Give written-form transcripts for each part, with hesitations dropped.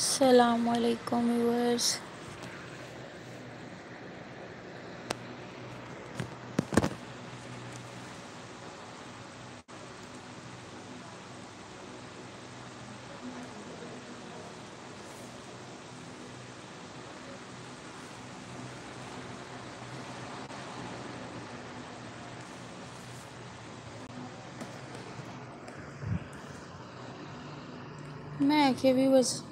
अस्सलामुअलैकुम व्यूअर्स। मैं के व्यूअर्स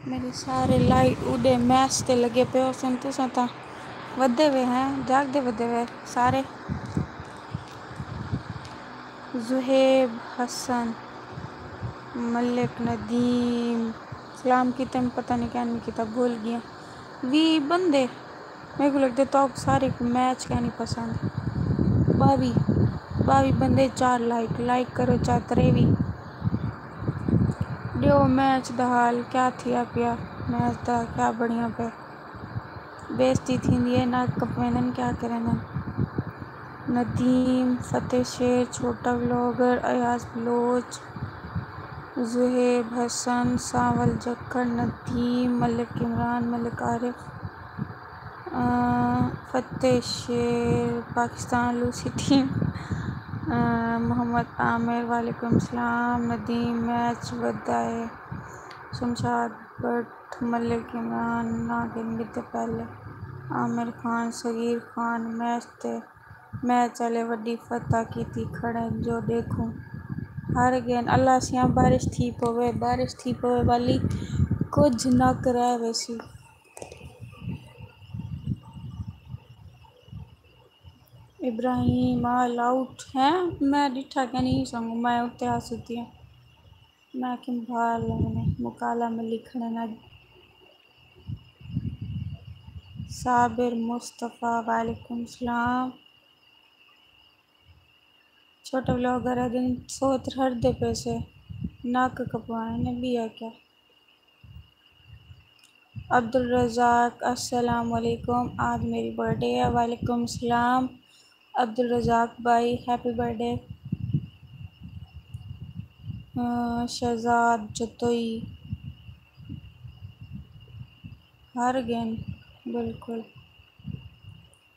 मेरे सारे लाइट उड़े मैच ते लगे पे हो सन तुसां तां वधे वे हैं जागदे वधे वे सारे। जुहेब हसन मलिक नदीम सलाम की तम पता नहीं क्या नहीं किता भूल गया वी बंदे मेरे को लगता तो सारे मैच क्या नहीं पसंद। बावी बावी बंदे 4 लाइक करो चातरे भी ॾियो मैच दा हाल क्या थिया पिया मैच दा क्या बढ़िया पे बेइज्जती थींदी है ना कप वेंदन क्या करन। नदीम फतेह शेर छोटा व्लॉगर अयाज बलोच जुहेब हसन सावल जक्कर नदीम मलिक इमरान मलिक आरिफ फतेह शेर पाकिस्तान लूसी टीम मोहम्मद आमिर वालेकुम सलाम नदीम मैच वधाए शमशाद भट्ट मलिक इमरान नागिन गिते पहले आमिर खान सगीर खान मैच वाले वड्डी फतह की थी खड़े जो देखूं हार गए अल्लाह सियां बारिश थी पवे वाली कुछ न करे वैसी। इब्राहिम ऑल आउट हैं मैं डिठा क्या नहीं संग मैं उत्ते आ सुती हूँ मैं कि बाहर लगने मुकाला में लिखने ना साबिर मुस्तफ़ा वालेकुम सलाम छोटा व्लॉगर है दिन सोच हर दे पैसे नाक कपवाने भी है क्या। अब्दुल रज़ाक अस्सलाम वालेकुम आज मेरी बर्थडे है वालेकुम सलाम अब्दुल रज़ाक भाई हैप्पी बर्थडे। शहजाद जतोई हार गए बिल्कुल।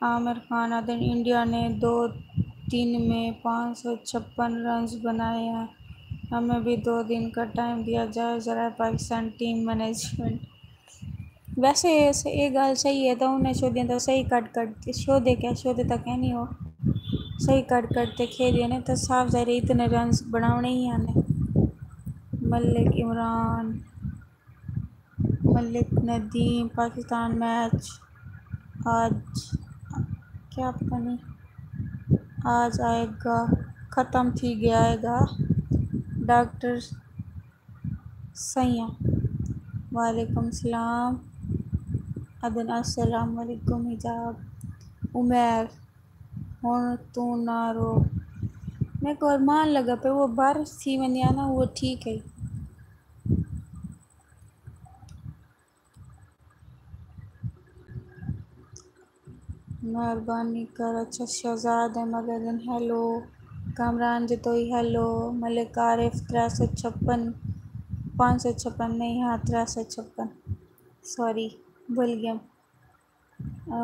आमिर खान दिन इंडिया ने 2 दिन में 556 रन बनाए हैं हमें भी 2 दिन का टाइम दिया जाए ज़रा पाकिस्तान टीम मैनेजमेंट वैसे ये गल सही है तो उन्हें शोधियाँ तो सही कट शोधे क्या शोधे तक है नहीं हो सही कट खेलिए ने तो साफ ज़ाहिर इतने रन बनाने ही आने। मलिक इमरान मलिक नदीम पाकिस्तान मैच आज क्या पता नहीं आज आएगा ख़त्म थी गया आएगा डॉक्टर सैया वालेकुम सलाम अदन अस्सलाम वालेकुम हिजाब उमर हुण तू ना रो मेरे को अरमान लगा पे वो बारिश थी मैंने आना वो ठीक है। मेहरबानी कर अच्छा शहजाद अहमद अदन हेलो कामरान जतोई हेलो मलिक आरिफ 356 556 नहीं हाँ 356 सॉरी भूल गया।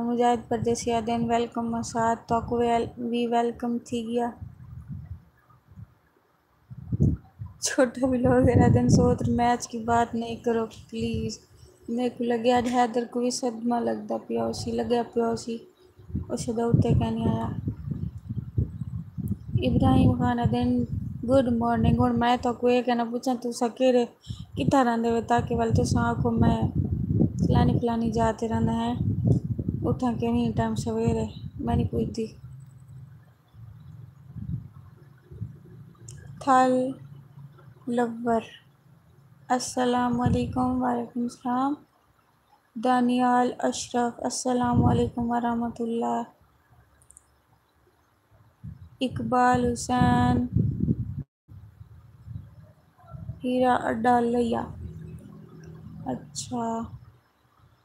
मुजाहिद परदेसी अदन वेलकम मसाद तो भी वेलकम थी गया छोटा भी लोग अदन सोच मैच की बात नहीं करो प्लीज़ मेरे को लगे आज हैदर को भी सदमा लगता पिया उसी लगे पिया उसी उसे दौड़ते क्या नहीं आया। इब्राहिम खान अदन गुड मॉर्निंग और मैं तो कोई कहना पूछा तू सकेरे कितना रंधे वे ताकि वाल तो आँखों में फलानी जाते रहना है उठा के नहीं टाइम सवेरे मैं नहीं पूछती थल लवर अस्सलाम वालेकुम वालेकुम सलाम दानियाल अशरफ अस्सलाम वालेकुम वरहमतुल्लाह इकबाल हुसैन हीरा अड्डालिया अच्छा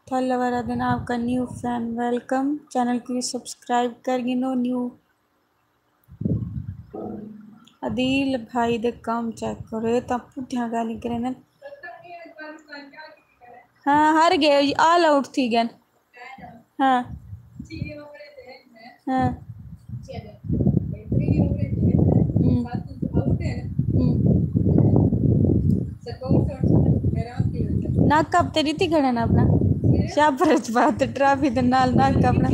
थल वाला दिन आपका न्यू फैन वेलकम चैनल को भी सब्सक्राइब कर गिनो न्यू अदील भाई दे काम चेक करो ये तो पुठिया गाली करे न हाँ हार गए, ऑल आउट थी गन। हाँ हाँ नाक कापते रीति खड़े ना अपना शाबरच बात ट्राफी दे नाल नाक कापना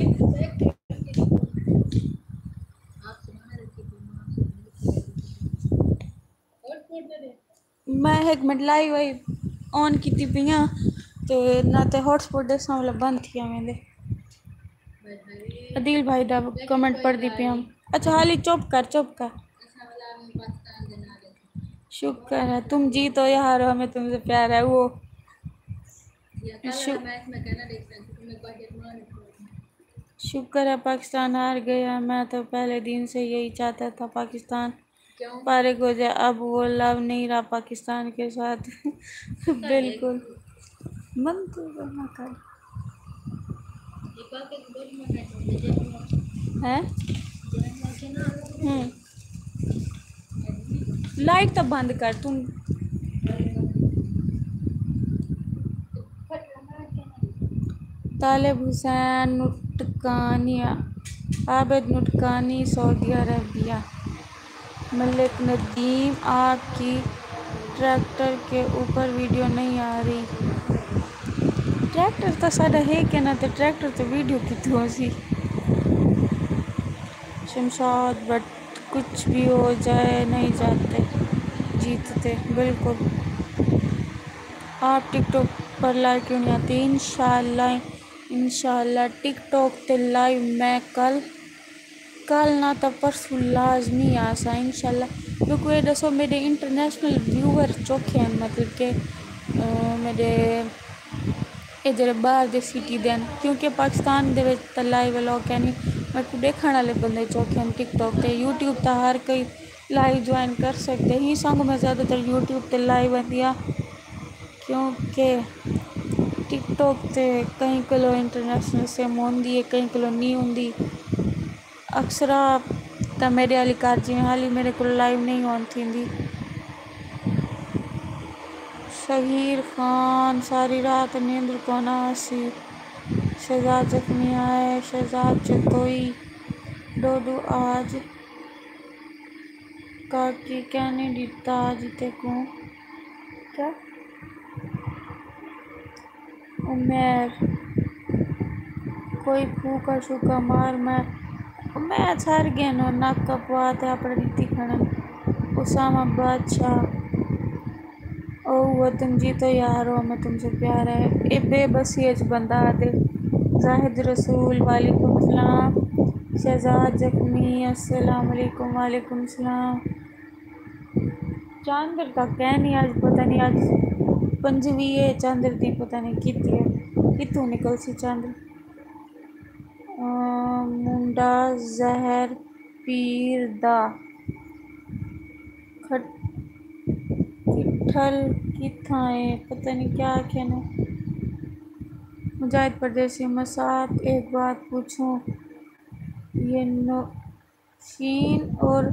मैं एक मिनट लाइव वाई ऑन की पियाँ ते ना ते हॉटस्पॉट दसा वाला बंद थी मेरे अदील भाई दा कमेंट पढ़ दी पियाँ। अच्छा हाली चुप कर शुक्र है तुम जीतो या हारो हमें तुमसे प्यार है वो शुक्र है पाकिस्तान हार गया। मैं तो पहले दिन से यही चाहता था पाकिस्तान फारिग हो जाए। अब वो लव नहीं रहा पाकिस्तान के साथ बिल्कुल मन तो करना कर है। लाइट तो बंद कर तुम। तालिब हुसैन नुटकानिया आबिद नुटकानी सऊदी अरबिया। मलिक नदीम आपकी ट्रैक्टर के ऊपर वीडियो नहीं आ रही। ट्रैक्टर तो साढ़ा है क्या ना तो ट्रैक्टर तो वीडियो कितों सी शमशाद बट कुछ भी हो जाए नहीं जाते जीतते बिल्कुल। आप टिकटॉक पर लाइव क्यों नहीं आती? इंशाल्लाह टिकटॉक ते लाइव मैं कल ना तो परसों लाजमी आसा इंशाल्लाह। क्योंकि ये दसो मेरे इंटरनेशनल व्यूअर चौखे हैं मतलब के मेरे ये जेह्ड़े बाहर दे सिटी दे न क्योंकि पाकिस्तान दे विच तां लाइव लोग है नहीं मेरे को देखने वाले बंदे चौखे हैं टिकटॉक ते यूट्यूब तो हर कोई लाइव ज्वाइन कर सकते ही संग मैं ज़्यादातर यूट्यूब ते लाइव आती क्योंकि टिकटॉक ते कहीं किलो इंटरनेशनल सिम होंदी है कहीं किलो नहीं होंदी। अक्सरा तो मेरे वाली कार जिवें हाली मेरे को लाइव नहीं ऑन थी। शहीर खान सारी रात नींद को ना सी शहजाद जख्मी आए शहजाद जतोई डोडू आज काकी क्या नहीं दिता आज तेको क्या उमेर कोई फूका शूका मार मैं हार गया नो नाक कपवात है अपने रीति खड़न उसामा बादशाह ओ वतन जी तो यार हो मैं तुमसे प्यार है ए बेबसी अच बंदा दे जाहिद रसूल वालेकुम सलाम शहजाद जख्मी अस्सलाम वालेकुम वालेकुम सलाम। चांदर का कह नहीं आज पता नहीं आज पंजवी है चांदर दी पता नहीं कितनी है कितों निकल सी चांदर मुंडा जहर पीर दा खट्ठल किथा है पता नहीं क्या आखे ना। मुजाहिद परदेसी मसात एक बात पूछूं ये नौशीन और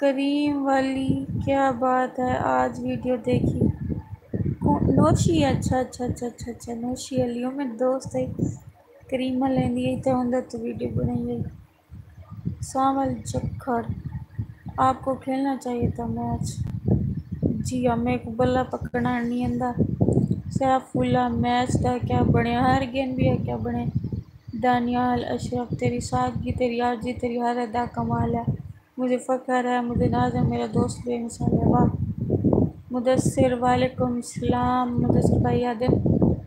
करीम वाली क्या बात है आज वीडियो देखी नौशी अच्छा नौशी अलियो मेरे दोस्त है करीमा लेंदी है तो उधर तो वीडियो बनाई है। सावल चक्कर आपको खेलना चाहिए था मैच जी हाँ मेरे को बल्ला पकड़ना नहीं आंदा सैफुल्ला मैच था क्या बने हर गेंद भी है क्या बने दानियाल अशरफ तेरी सादगी तेरी आर्जी तेरी हर अदा कमाल है मुझे फ़ख्र है मुझे नाज है मेरा दोस्त बेमिसाल है वाह। मुदस्सिर वालेकुम सलाम मुदस्सिर भाई आदिम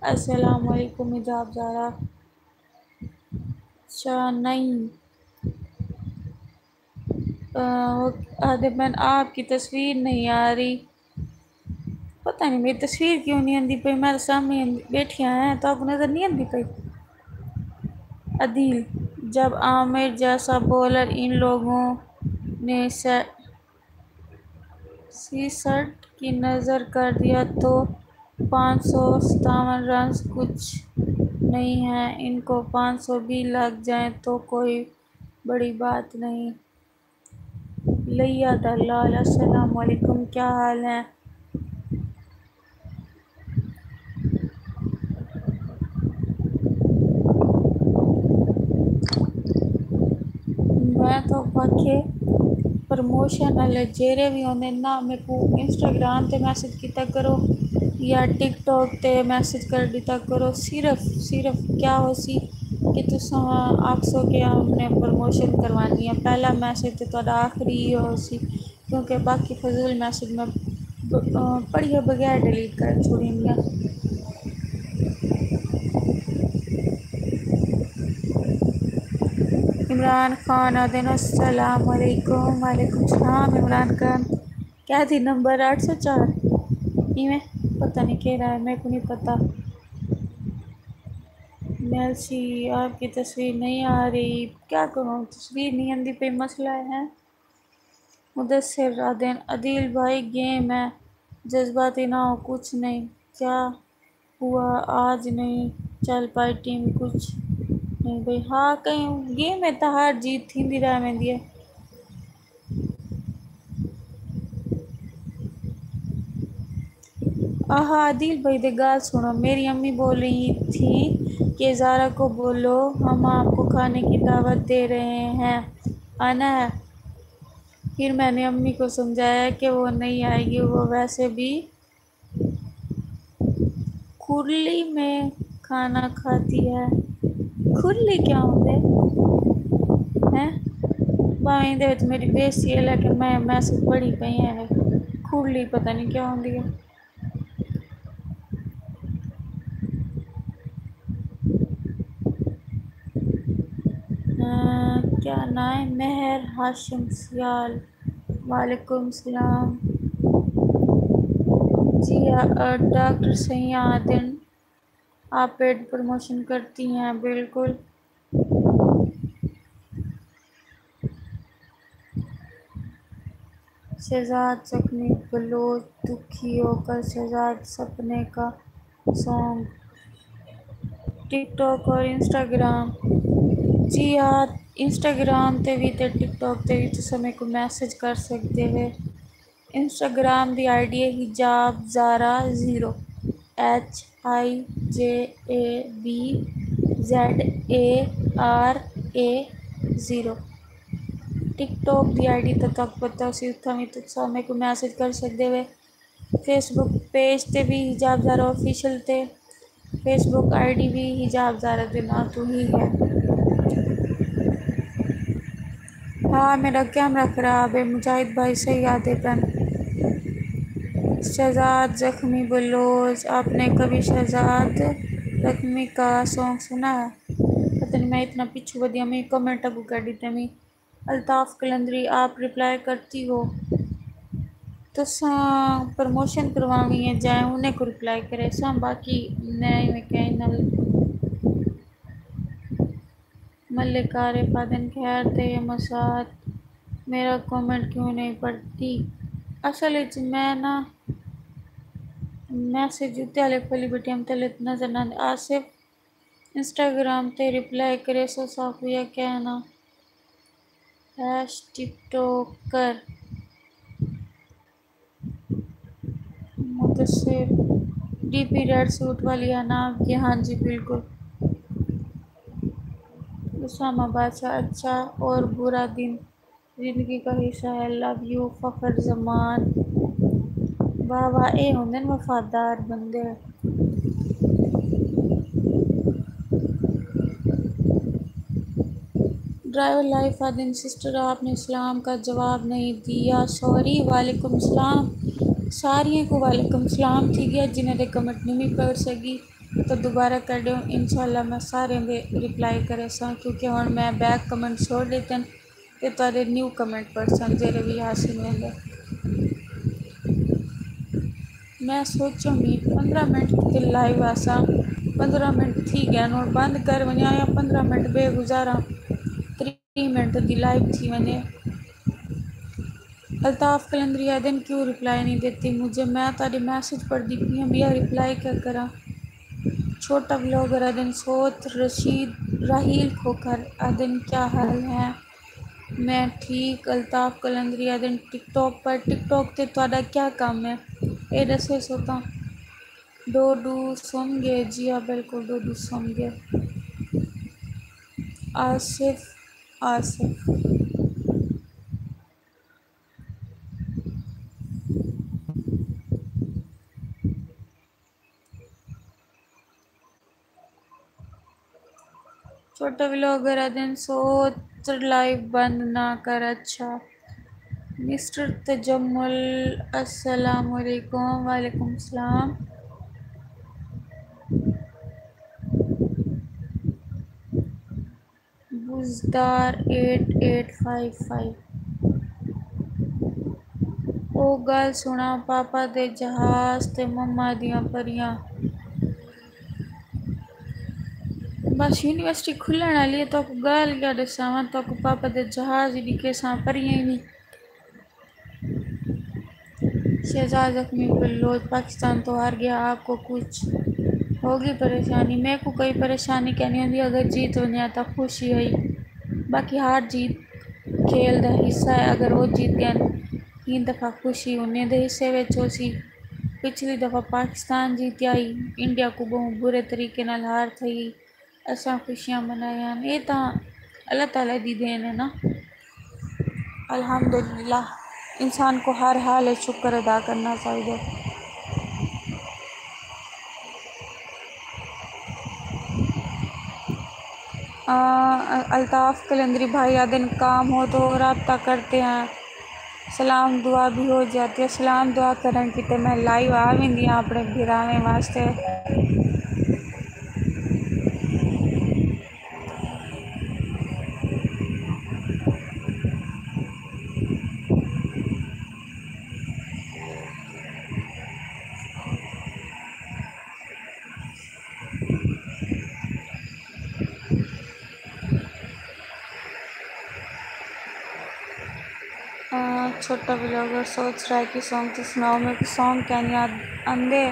अस्सलाम वालेकुम हिजाब ज़ारा शाह नहीं आदिम मैन आपकी तस्वीर नहीं आ रही पता नहीं मेरी तस्वीर क्यों नहीं आती पई मैं सामने बैठिया हैं तो आपको नज़र नहीं आती पई। अदील जब आमिर जैसा बॉलर इन लोगों ने सीसठ की नज़र कर दिया तो 557 रन कुछ नहीं है इनको 500 भी लग जाए तो कोई बड़ी बात नहीं। लिया दलाल अस्सलाम वालेकुम क्या हाल है प्रमोशन वाले जेरे भी होंदे ना मेरे को इंस्टाग्राम ते मैसेज किया करो या टिकटॉक ते मैसेज कर दिता करो। सिर्फ क्या हो सी कि तुम आखसो कि हमने प्रमोशन करवानी है, पहला मैसेज तो तुहाडा आखिरी ही हो सी, क्योंकि बाकी फजूल मैसेज मैं पढ़िए बगैर डिलीट कर छोड़ेंगे। इमरान खान आदिन अस्सलाम वालेकुम। वालेकुम सलाम इमरान खान। क्या थी नंबर 804 इवें पता नहीं कह रहा है, मेरे को नहीं पता। मेल्सी आपकी तस्वीर नहीं आ रही, क्या करूँ तस्वीर नहीं आती पे मसला है। मुदस्सिर आदिन अदील भाई गेम है, जज्बाती ना हो कुछ नहीं, क्या हुआ आज नहीं चल पाई टीम कुछ नहीं भाई। हाँ कहीं गेम में तो हार जीत थी रह वेंदी है। आहा आदिल भाई दे गाल सुनो, मेरी अम्मी बोल रही थी कि ज़ारा को बोलो हम आपको खाने की दावत दे रहे हैं, आना है। फिर मैंने अम्मी को समझाया कि वो नहीं आएगी, वो वैसे भी खुरली में खाना खाती है। खुरली क्या होंगे हैं? भावें इहदे विच मेरी बेइज्जती है, लेकिन मैं मैसेज पढ़ी पई है। खुरली पता नहीं क्या होंदी है। क्या नाम है? मेहर हाशिम सियाल। वालेकुम सलाम। जी डॉक्टर सैया आदिन आप पेड प्रमोशन करती हैं बिल्कुल। शहजाद जख्मी बलोच दुखी होकर शहजाद सपने का सॉन्ग टिकटॉक और इंस्टाग्राम। जी हाँ इंस्टाग्राम ते भी ते टिकटॉक ते भी तुस मेरे को मैसेज कर सकते हो। इंस्टाग्राम दी आईडी है हिजाब ज़ारा 0 HIJABZARA 0। टिकटॉक दी आईडी तो तक पता उसी उत्था भी तुस मेरे को मैसेज कर सकते हो। फेसबुक पेज ते भी हिजाब ज़ारा ऑफिशियल ते फेसबुक आईडी भी हिजाब ज़ारा दे नाम तो ही है। हाँ मेरा कैमरा ख़राब है, मुजाहिद भाई सही आते पेन। शहजाद ज़ख्मी बलोच, आपने कभी शहजाद ज़ख्मी का सॉन्ग सुना है? पता नहीं मैं इतना पीछू बढ़िया मैं कमेंट अगू कर दी मैं। अल्ताफ़ कलंदरी आप रिप्लाई करती हो तो प्रमोशन करवानी है जाए उन्हें को रिप्लाई करे सा, बाकी मैं में कहीं नल मल्लिक आरिफ आदिन खैर थे मसात मेरा कमेंट क्यों नहीं पढ़ती। असल विच मैं ना मैसेज उत्ते आले खोली बैठी हम तले नजर ना आसिफ इंस्टाग्राम ते रिप्लाई करे सो साफिया कहना hash TikToker Mudassir DP red suit वाली है ना आपकी? हाँ जी बिल्कुल। उसामा बादशाह अच्छा और बुरा दिन जिंदगी का हिस्सा है, लव यू फ़खर जमान। वाह वाह ये होंगे न वफादार बंदे। ड्राइवर लाइफ आदिन सिस्टर आपने इस्लाम का जवाब नहीं दिया सॉरी। वालेकुम सलाम सारियों को वालेकुम सलाम थी गया जिन्हें दे कमेंट नहीं पढ़ सकी तो दोबारा कर दो इंशाल्लाह मैं सारे दे रिप्लाई करे सा, क्योंकि हम मैं बैक कमेंट छोड़ देते हैं तो न्यू कमेंट पढ़ सन जेरे भी हासिल होंगे। मैं सोचूंगी 15 मिनट के लाइव आसा 15 मिनट थी गया और बंद कर वञा या 15 मिनट बेगुजारा 3 मिनट की लाइव थी वञे। अल्ताफ़ कलंदरिया दिन क्यों रिप्लाई नहीं देती मुझे? मैं तारी मैसेज पढ़ती पी हूँ भैया रिप्लाई क्या करा। छोटा ब्लॉगर अदन सोत रशीद राहील खोकर अदन क्या हाल है? मैं ठीक। अल्ताफ़ कलंदरिया दिन टिकटॉक पर टिकटॉक ते तुहाडा क्या काम है ये दसे सोता। डोडू सुन गए? जी हाँ बिल्कुल डोडू सुन गए। आसिफ आसिफ छोटा व्लॉगर दिन सोच लाइव बंद ना कर। अच्छा मिस्टर तजम्मुल अस्सलाम वालेकुम। वालेकुम सलाम। बुजदार 8855 ओ गल सुना पापा दे जहाज ते मम्मा दियां परियां। बस यूनिवर्सिटी खुलण वाली है तो गल क्या दसावां तो पापा दे जहाज ही दिखे सा परियां ही नहीं। शहजाद जख्मी बलोच पाकिस्तान तो हार गया, आपको कुछ होगी परेशानी? मेरे को कोई परेशानी क्या नहीं होती, अगर जीत हो जाए तो खुशी हुई। बाकी हार जीत खेल का हिस्सा है। अगर वो जीत गए तीन दफ़ा खुशी उन्हें दे हिस्से में होसी। पिछली दफ़ा पाकिस्तान जीत आई, इंडिया को बहुत बुरे तरीके नाल हार थी। असा खुशियां मनाया, ये तो अल्लाह ताला दी देन है ना। अल्हम्दुलिल्लाह इंसान को हर हाल में शुक्र अदा करना चाहिए। अल्ताफ़ कलंदरी भाई दिन काम हो तो रब्ता करते हैं, सलाम दुआ भी हो जाती है। सलाम दुआ करन कि मैं लाइव आ वेंदी हाँ अपने भिरावें वास्ते। छोटा ब्लॉगर सोच रहा है कि सॉन्ग तो सुनाओ। मेरे को सॉन्ग क्या नहीं आंदे।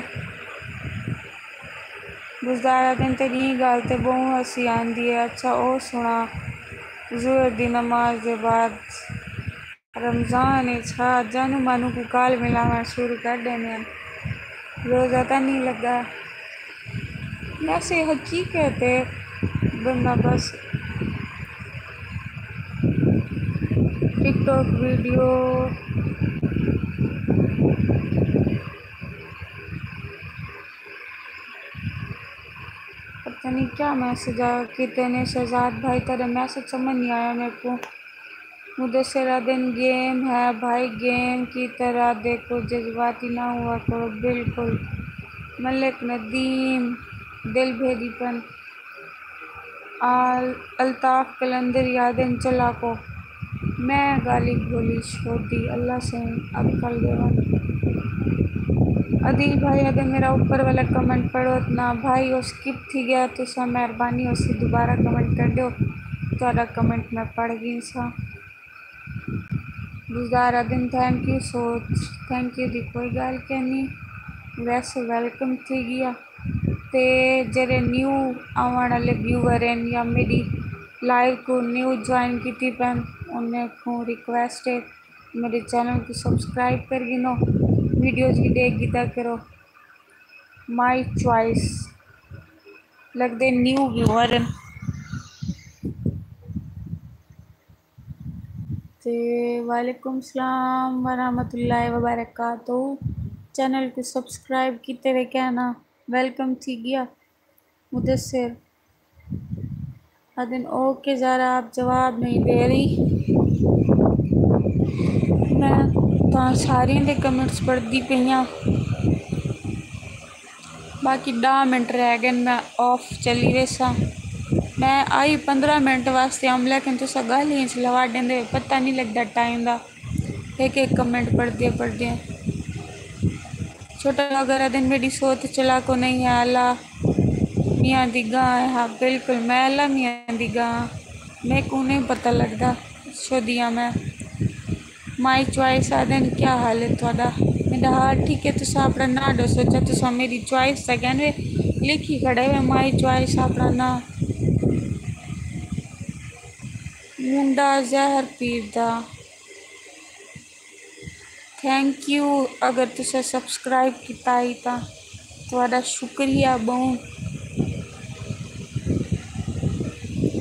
गुज़ारा दिन तेरी गल ते बहुत हसी आंदी है। अच्छा ओ सुना ज़ोहर दी नमाज के बाद रमज़ान है छा जानू मानू को काल मिलाना शुरू कर देने। रोज़ा तो नहीं लगा वैसे हकीकत है, बंदा बस टिकटॉक वीडियो पता नहीं क्या मैसेज आया कितने ने। शहजाद भाई तेरा मैसेज समझ नहीं आया मेरे को। मुदस्सिर दिन गेम है भाई, गेम की तरह देखो, जज्बाती ना हुआ करो। बिल्कुल। मलिक नदीम दिल भेदीपन अल्ताफ़ कलंदर यादन चला को मैं गाली गोली छोड़ दी अल्लाह से अब कल देवन। अदिल भाई अगर मेरा ऊपर वाला कमेंट पढ़ो ना भाई वो स्किप थी गया तो सा मेहरबानी उसी दोबारा कमेंट कर दो तो कमेंट मैं पढ़ गई सा। गुज़ारा दिन थैंक यू सोच थैंक यू दी कोई गल कहनी। वैसे वेलकम थी गया ते जेरे न्यू आवन वाले व्यूवर हैं या मेरी लाइव को न्यू ज्वाइन की पैन उन्हें को रिक्वेस्ट है मेरे चैनल को सब्सक्राइब कर गिनो, वीडियोज़ भी देख गिता करो। माई चॉइस लगते न्यू व्यूअर ते वालेकुम सलाम वरहमतुल्लाहि वबरकातुहू। चैनल को सब्सक्राइब किते हुए कहना वेलकम थी गया। मुदस्सिर अदन ओके ज़रा आप जवाब नहीं दे रही। मैं तो सारे दे कमेंट्स पढ़ती पई हाँ। बाकी 10 मिनट रह गए मैं ऑफ चली वैसा। मैं आई 15 मिनट वास्ते आम लेकिन तुसा गल ही चलवा देंदे पता नहीं लगता टाइम का। एक एक कमेंट पढ़ते छोटा अगर दिन मेरी सोच चला को नहीं है अल्लाह मियाँ दी गां है। हाँ बिल्कुल मैं अल्लाह मियाँ दी गां मेरे को नहीं पता लगता छोदिया मैं। माई चॉइस आदन क्या हाल है थोड़ा? मेरा हाल ठीक है। तुसा अपना ना दो सोचा तुसा मेरी चॉइस था कहने लिखी खड़े हुए माई चॉइस अपना ना मुंडा जहर पीरदा। थैंक यू अगर तुसा सब्सक्राइब किया ही तो थोड़ा शुक्रिया बहुत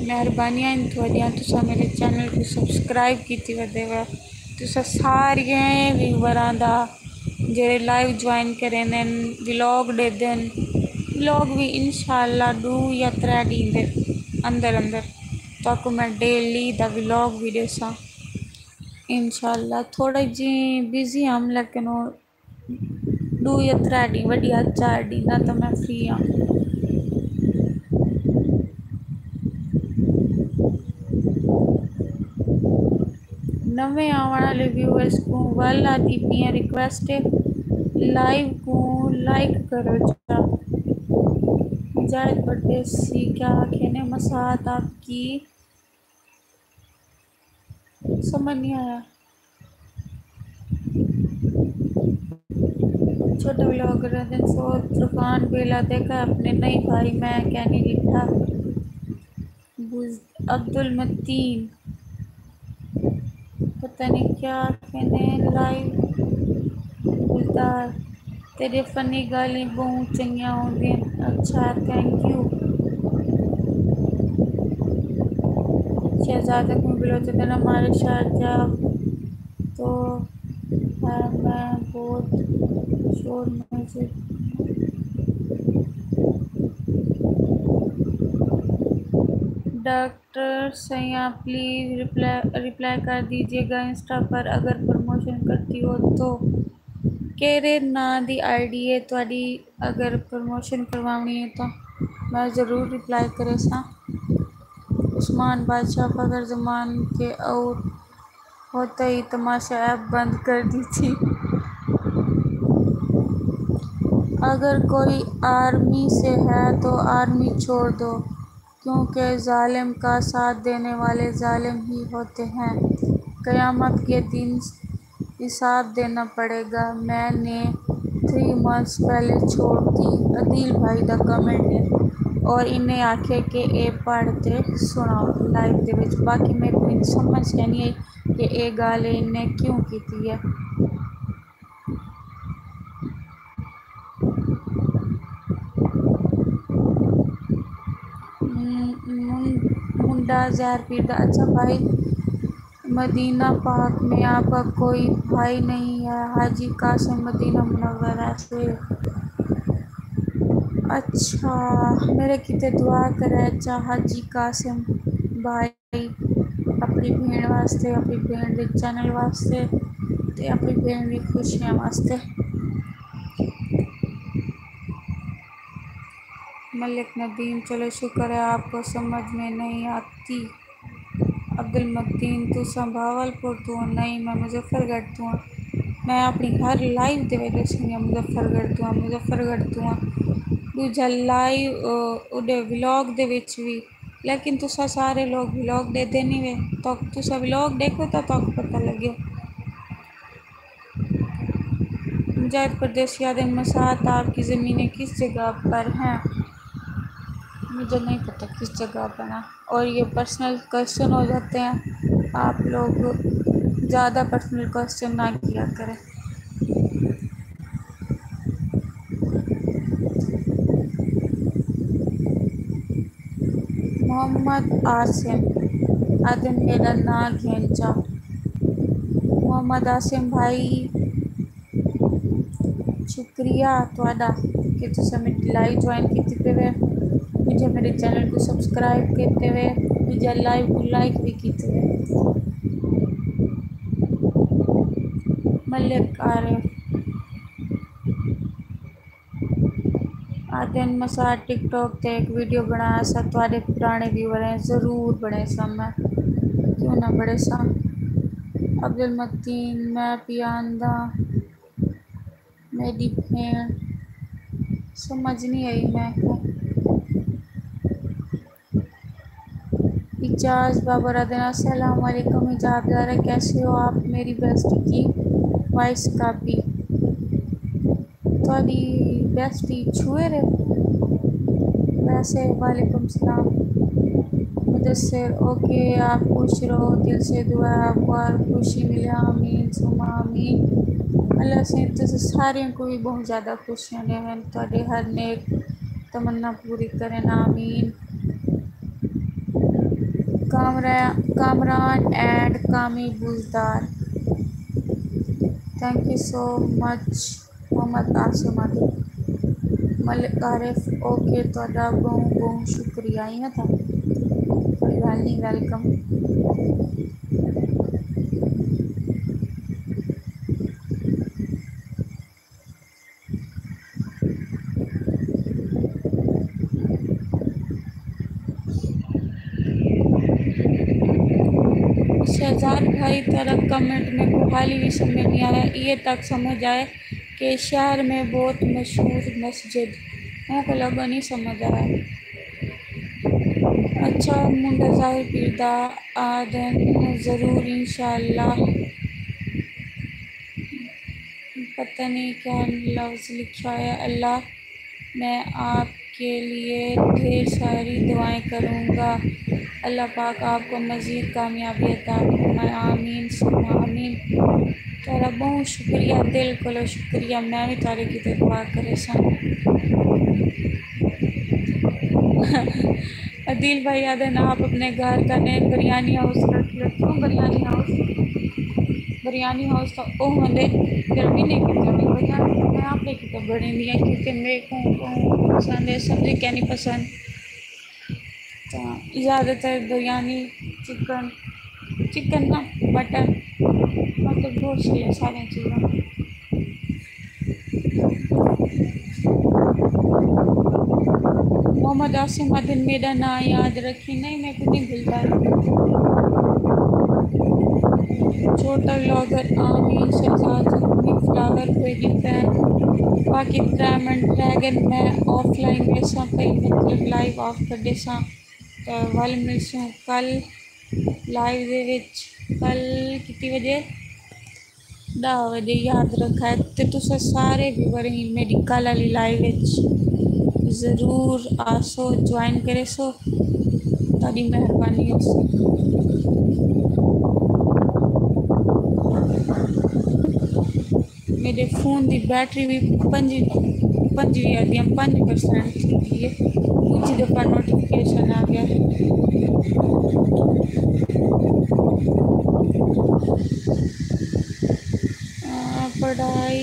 मेहरबानियां थोड़ियां तुसा मेरे चैनल को सब्सक्राइब की वधे वे। तुसा सारे व्यूवरां दा जेरे लाइव ज्वाइन करे व्लॉग दे दिन व्लॉग भी इंशाअल्लाह 2 या 3 दी दे अंदर अंदर ताकि मैं डेली दा व्लॉग भी देसा इंशाल्लाह। थोड़ा जी बिजी हम लेकिन वो 2 या 3 डी वधिया 4 डी ना तो मैं फ्री हाँ। नवे आने वाले व्यूअर्स को वल आती पिया रिक्वेस्ट है लाइव को लाइक करो जा जायद परदेसी क्या कहने मसात आपकी समझ नहीं आया। छोटे व्लॉगर दिन सो तूफान बेला देखा अपने नई भाई मैं कहनी लिखा अब्दुल मतीन पता नहीं क्या कहने लाइव गुलदार तेरे फनी गालें बहुत चंगियां होंगी। अच्छा थैंक यू। शहजादा को बिलोते दिन हमारे शारजा तो है मैं बहुत शोर मस्जिद डॉक्टर सैया प्लीज़ रिप्लाई कर दीजिएगा इंस्टा पर अगर प्रमोशन करती हो तो केरे ना दी आईडी है थोड़ी अगर प्रमोशन करवानी है तो मैं ज़रूर रिप्लाई करे सा। उस्मान बादशाह फखर जमान के आउट होते ही तमाशा ऐप बंद कर दी थी। अगर कोई आर्मी से है तो आर्मी छोड़ दो क्योंकि जालिम का साथ देने वाले जालिम ही होते हैं। क़यामत के दिन हिसाब देना पड़ेगा। मैंने 3 मंथ्स पहले छोड़ दी अदील भाई दा कमेंट है और इन्हें आखे कि ए पढ़ते सुनाओ लाइव दे विच बाकी मेरे को समझ नहीं आई कि ये गल इन्हें क्यों की है। मुंडा ज़हर पीर दा अच्छा भाई मदीना पाक में आपका कोई भाई नहीं है हाजी कासिम मदीना मुनव्वरा से। अच्छा मेरे किते दुआ करे अच्छा हाजी कासिम भाई अपनी भेण वास्ते अपनी भेण दे चैनल वास्ते ते अपनी भेण दी खुशियां वास्ते। मलिक नदीम चलो शुक्र है आपको समझ में नहीं आती। अब्दुल मतीन तू भावलपुर तू नहीं मैं मुजफ्फरगढ़ तू हाँ। मैं अपनी हर लाइव दे दसूँगी मुजफ्फरगढ़ तू हाँ मुजफ्फरगढ़ तू हाँ दूजा लाइव उडे व्लॉग दे विच भी लेकिन तुसा सारे लोग व्लॉग देते नहीं वे तो तुसा व्लॉग देखो तो पता लगे। मुजाहिद परदेसी आदम मसात आपकी ज़मीनें किस जगह पर हैं मुझे नहीं पता किस जगह पर है और ये पर्सनल क्वेश्चन हो जाते हैं। आप लोग ज़्यादा पर्सनल क्वेश्चन ना किया करें। मोहम्मद आसिम आदम मेरा ना घेंचा मोहम्मद आसिम भाई शुक्रिया थोड़ा कि तुसा मेरी लाइव ज्वाइन की वे मुझे मेरे चैनल को सब्सक्राइब करते हुए मुझे लाइव को लाइक भी किए हुए। मलिक आरिफ आदन मसा टिकटॉक ते एक वीडियो बनाया सा थोड़े पुराने व्यूवर हैं ज़रूर बने सा मैं क्यों ना बड़े सा। अब्दुल मतीन मैं पियांदा मेरी भेड़ समझ नहीं आई मैं को इजाज़ बाबरादन अस्सलाम वालेकुम हिजाब ज़ारा कैसे हो आप मेरी बेस्ट की वॉइस कापी थोड़ी बेस्टी छुए रे वैसे वालेकुम सलाम मुदस्सिर ओके आप खुश रहो दिल से दुआ है आपको और खुशी मिले आमीन सुमा आमीन। अल्लाह से तो सारे को भी बहुत ज़्यादा खुशियाँ दें थोड़े हर नेक तमन्ना पूरी करें आमीन। Kamran and Kami Buzdar thank you so much Mohammad Asim Adil Malik Arif okay थोड़ा बहुत बहुत शुक्रिया ही था। कोई गल नहीं, वेलकम। शहजाद भाई तेरा कमेंट में को हाल ही समझ नहीं आया, ये तक समझ आए कि शहर में बहुत मशहूर मस्जिद को लगा नहीं समझ आया। अच्छा मुंडा जाहिर पीरदा आदन ज़रूर इंशाल्लाह। पता नहीं क्या लफ्ज़ लिखा है। अल्लाह मैं आपके लिए ढेर सारी दुआएं करूँगा, अल्लाह पाक आपको मज़ीद कामयाबी अता फरमाए, आमीन सुम्मा आमीन। तेरा बहुत शुक्रिया, दिल को शुक्रिया। मैं भी तारे की दुआ करे सा। अदील भाई आदन आप अपने घर का नेम बिरयानी हाउस रख लो। क्यों बिरयानी हाउस? बिरयानी हाउस तो वो होंगे गर्मी नहीं कितने बिरयानी मैं आपने कितने बड़ी दिया, क्योंकि मेरे को पसंद है, सब्जी क्या नहीं पसंद। तो ज़्यादातर बिरयानी चिकन चिकन ना मटन मतलब बहुत सही है सारी चीज़ें। मोहम्मद आसिम आदिन मेरा नाम याद रखी, नहीं मैं कुछ नहीं भूलता। छोटा व्लॉगर आमीन शहजाद फ्लावर कोई फैन बाकी डायमंड ड्रैगन मैं ऑफलाइन में सा कई मतलब लाइव ऑफ कर दे सा। तो वल मिलसूँ कल लाइव दे विच, कल कितनी बजे? 10 बजे याद रखा है। तो तुस सारे भी बड़ी मेरी कल वाली लाइव विच ज़रूर आसो, ज्वाइन करे सो, तारी मेहरबानी हो। मेरे फ़ोन की बैटरी भी 5% थी है। दूसरी दफ़ा नोटिफिकेशन आ गया। पढ़ाई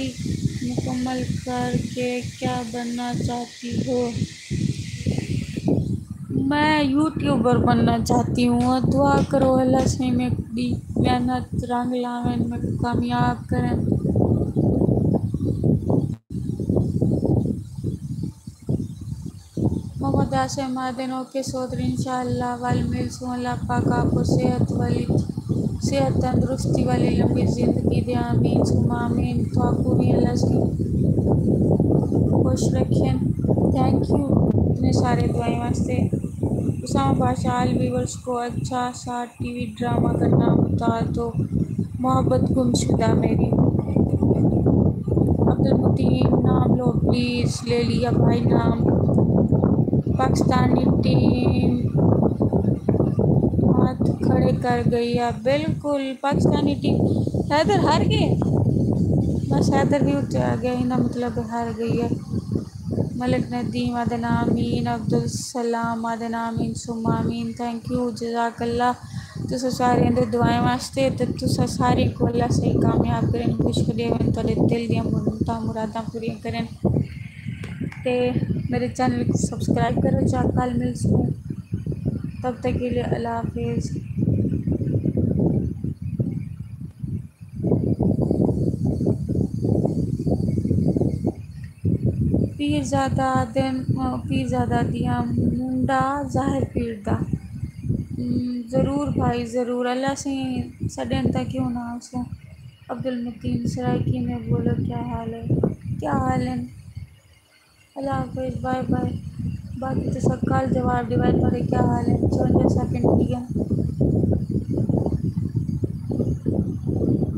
मुकम्मल करके क्या बनना चाहती हो? मैं यूट्यूबर बनना चाहती हूँ। दुआ करो अल्लाह से मैं भी मेहनत रंग लावन में कामयाब करें। मोहम्मद आसिम आदिनों के सोदर इंशाअल्लाह वाल मिलसूँ। अल्लाह पाक आपको सेहत तंदुरुस्ती वाली लंबी ज़िंदगी दे, आमीन सुम्मा आमीन। तो आपको भी अल्लाह से खुश रखें। थैंक यू इतने सारे दुआएं वास्ते। उसामा बादशाह व्यूवर्स को अच्छा सा टीवी ड्रामा का नाम बता दो। मोहब्बत गुमशुदा मेरी। अब्दुल मुतीन नाम लो प्लीज़, ले लिया भाई नाम। पाकिस्तानी टीम हाथ खड़े कर गई है, बिल्कुल पाकिस्तानी टीम। हैदर हार गए, बस हैदर भी उठ आ गया, इना मतलब हार गई है। मलिक नदीम आदन आमीन, अब्दुल सलाम आदन आमीन सुम्मा आमीन। थैंक यू जज़ाकल्ला तुस सारे दे दुआएं वास्ते। तो तुस सारे को अल्लाह सही कामयाब करें, खुश करें, थोड़े दिल दियां मुरादां पूरी करें। ते मेरे चैनल को सब्सक्राइब करो। चार कल मिलसूँ, तब तक के लिए अल्लाह हाफिज़। पीरज़ादा दिया मुंडा ज़ाहिर पीरदा। ज़रूर भाई ज़रूर, अल्लाह से सडन तक क्यों ना आसो। अब्दुल मतीन सराइकी में बोलो क्या हाल है? क्या हाल है? अल्लाह हाफिज़, बाय बाय। बाकी तो सब कल जवाब डिवाइड करे क्या हाल है? 54 सेकंड ठीक है।